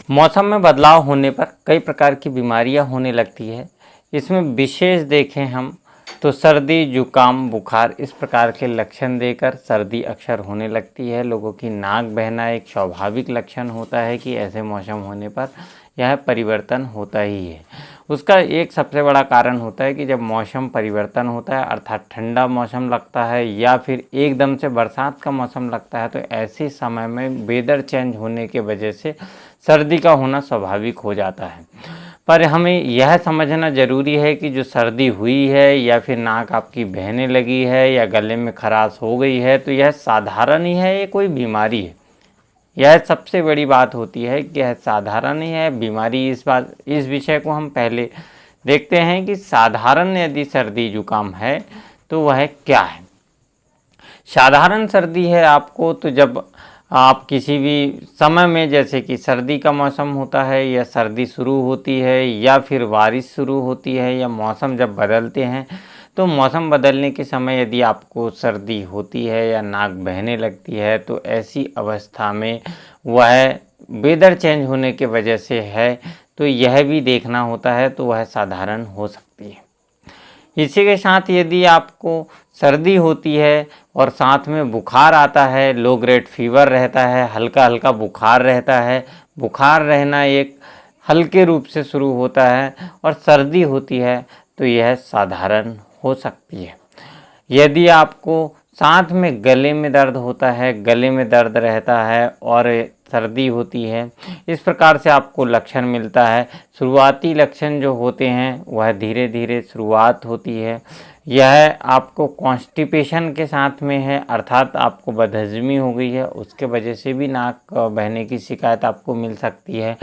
मौसम में बदलाव होने पर कई प्रकार की बीमारियां होने लगती है। इसमें विशेष देखें हम तो सर्दी, जुकाम, बुखार इस प्रकार के लक्षण देकर सर्दी अक्सर होने लगती है। लोगों की नाक बहना एक स्वाभाविक लक्षण होता है कि ऐसे मौसम होने पर यह परिवर्तन होता ही है। उसका एक सबसे बड़ा कारण होता है कि जब मौसम परिवर्तन होता है अर्थात ठंडा मौसम लगता है या फिर एकदम से बरसात का मौसम लगता है, तो ऐसे समय में वेदर चेंज होने के वजह से सर्दी का होना स्वाभाविक हो जाता है। पर हमें यह समझना ज़रूरी है कि जो सर्दी हुई है या फिर नाक आपकी बहने लगी है या गले में खराश हो गई है, तो यह साधारण ही है, ये कोई बीमारी है। यह सबसे बड़ी बात होती है कि यह साधारण ही है बीमारी। इस विषय को हम पहले देखते हैं कि साधारण यदि सर्दी जुकाम है तो वह क्या है। साधारण सर्दी है आपको तो जब आप किसी भी समय में, जैसे कि सर्दी का मौसम होता है या सर्दी शुरू होती है या फिर बारिश शुरू होती है या मौसम जब बदलते हैं, तो मौसम बदलने के समय यदि आपको सर्दी होती है या नाक बहने लगती है, तो ऐसी अवस्था में वह वेदर चेंज होने के वजह से है, तो यह भी देखना होता है, तो वह साधारण हो सकती है। इसी के साथ यदि आपको सर्दी होती है और साथ में बुखार आता है, लो ग्रेड फीवर रहता है, हल्का हल्का बुखार रहता है, बुखार रहना एक हल्के रूप से शुरू होता है और सर्दी होती है, तो यह साधारण हो सकती है। यदि आपको साथ में गले में दर्द होता है, गले में दर्द रहता है और सर्दी होती है, इस प्रकार से आपको लक्षण मिलता है। शुरुआती लक्षण जो होते हैं वह धीरे धीरे शुरुआत होती है। यह आपको कॉन्स्टिपेशन के साथ में है, अर्थात आपको बदहज़मी हो गई है, उसके वजह से भी नाक बहने की शिकायत आपको मिल सकती है।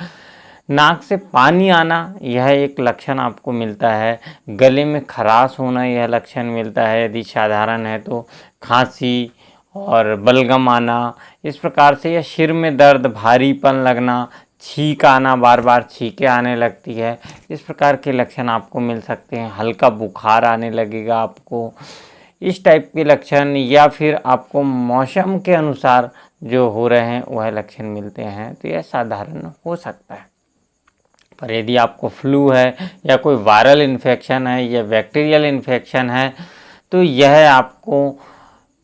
नाक से पानी आना यह एक लक्षण आपको मिलता है। गले में खराश होना यह लक्षण मिलता है यदि साधारण है तो। खांसी और बलगम आना, इस प्रकार से। या सिर में दर्द, भारीपन लगना, छींक आना, बार बार छींकें आने लगती है, इस प्रकार के लक्षण आपको मिल सकते हैं। हल्का बुखार आने लगेगा आपको, इस टाइप के लक्षण। या फिर आपको मौसम के अनुसार जो हो रहे हैं वह लक्षण मिलते हैं, तो यह साधारण हो सकता है। पर यदि आपको फ्लू है या कोई वायरल इन्फेक्शन है या बैक्टीरियल इन्फेक्शन है, तो यह आपको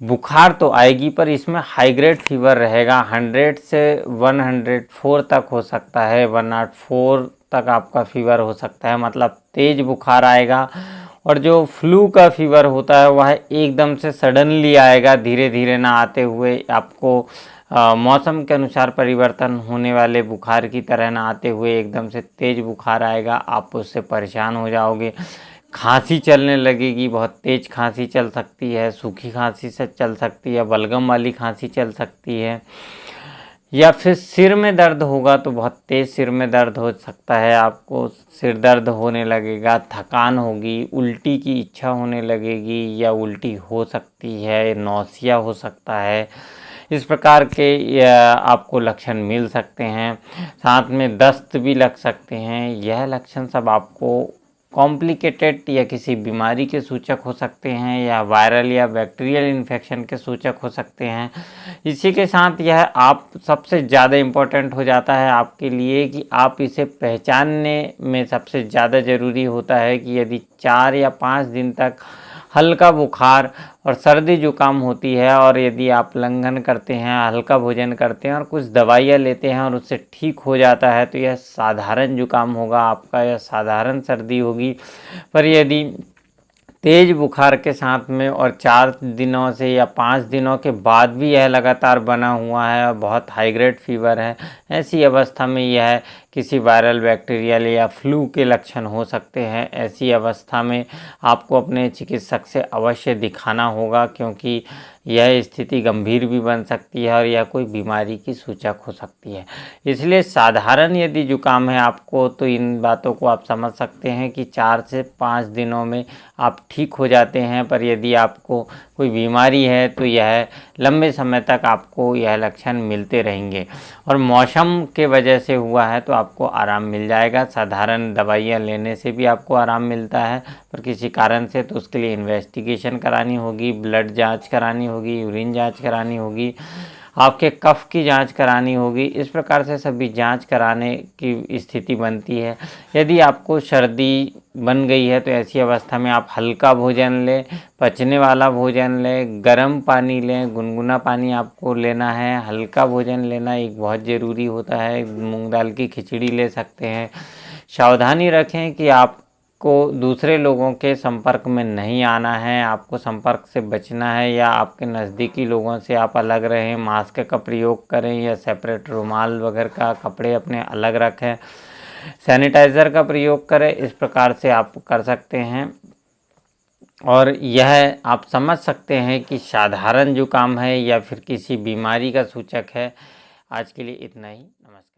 बुखार तो आएगी, पर इसमें हाई ग्रेड फीवर रहेगा। 100 से 104 तक हो सकता है, 104 तक आपका फीवर हो सकता है, मतलब तेज़ बुखार आएगा। और जो फ्लू का फीवर होता है वह एकदम से सडनली आएगा, धीरे धीरे ना आते हुए आपको मौसम के अनुसार परिवर्तन होने वाले बुखार की तरह ना आते हुए एकदम से तेज़ बुखार आएगा, आप उससे परेशान हो जाओगे। खांसी चलने लगेगी, बहुत तेज़ खांसी चल सकती है, सूखी खांसी से चल सकती है, बलगम वाली खांसी चल सकती है। या फिर सिर में दर्द होगा तो बहुत तेज़ सिर में दर्द हो सकता है, आपको सिर दर्द होने लगेगा, थकान होगी, उल्टी की इच्छा होने लगेगी या उल्टी हो सकती है, नौसिया हो सकता है, इस प्रकार के आपको लक्षण मिल सकते हैं। साथ में दस्त भी लग सकते हैं। यह लक्षण सब आपको कॉम्प्लिकेटेड या किसी बीमारी के सूचक हो सकते हैं या वायरल या बैक्टीरियल इन्फेक्शन के सूचक हो सकते हैं। इसी के साथ यह आप सबसे ज़्यादा इम्पोर्टेंट हो जाता है आपके लिए कि आप इसे पहचानने में सबसे ज़्यादा ज़रूरी होता है कि यदि 4 या 5 दिन तक हल्का बुखार और सर्दी जुकाम होती है और यदि आप लंघन करते हैं, हल्का भोजन करते हैं और कुछ दवाइयाँ लेते हैं और उससे ठीक हो जाता है, तो यह साधारण जुकाम होगा आपका, यह साधारण सर्दी होगी। पर यदि तेज़ बुखार के साथ में और 4 दिनों से या 5 दिनों के बाद भी यह लगातार बना हुआ है और बहुत हाई ग्रेड फीवर है, ऐसी अवस्था में यह किसी वायरल, बैक्टीरियल या फ्लू के लक्षण हो सकते हैं। ऐसी अवस्था में आपको अपने चिकित्सक से अवश्य दिखाना होगा, क्योंकि यह स्थिति गंभीर भी बन सकती है और यह कोई बीमारी की सूचक हो सकती है। इसलिए साधारण यदि जुकाम है आपको, तो इन बातों को आप समझ सकते हैं कि 4 से 5 दिनों में आप ठीक हो जाते हैं। पर यदि आपको कोई बीमारी है तो यह लंबे समय तक आपको यह लक्षण मिलते रहेंगे। और मौसम के वजह से हुआ है तो आपको आराम मिल जाएगा, साधारण दवाइयाँ लेने से भी आपको आराम मिलता है। पर किसी कारण से तो उसके लिए इन्वेस्टिगेशन करानी होगी, ब्लड जांच करानी होगी, यूरिन जांच करानी होगी। आपके कफ की जांच करानी होगी। इस प्रकार से सभी जांच कराने की स्थिति बनती है। यदि आपको सर्दी बन गई है तो ऐसी अवस्था में आप हल्का भोजन लें, पचने वाला भोजन लें, गर्म पानी लें, गुनगुना पानी आपको लेना है। हल्का भोजन लेना एक बहुत ज़रूरी होता है। मूंग दाल की खिचड़ी ले सकते हैं। सावधानी रखें कि आपको दूसरे लोगों के संपर्क में नहीं आना है, आपको संपर्क से बचना है, या आपके नज़दीकी लोगों से आप अलग रहें। मास्क का प्रयोग करें या सेपरेट रुमाल वगैरह का कपड़े अपने अलग रखें। सैनिटाइज़र का प्रयोग करें। इस प्रकार से आप कर सकते हैं और यह आप समझ सकते हैं कि साधारण जुकाम है या फिर किसी बीमारी का सूचक है। आज के लिए इतना ही। नमस्कार।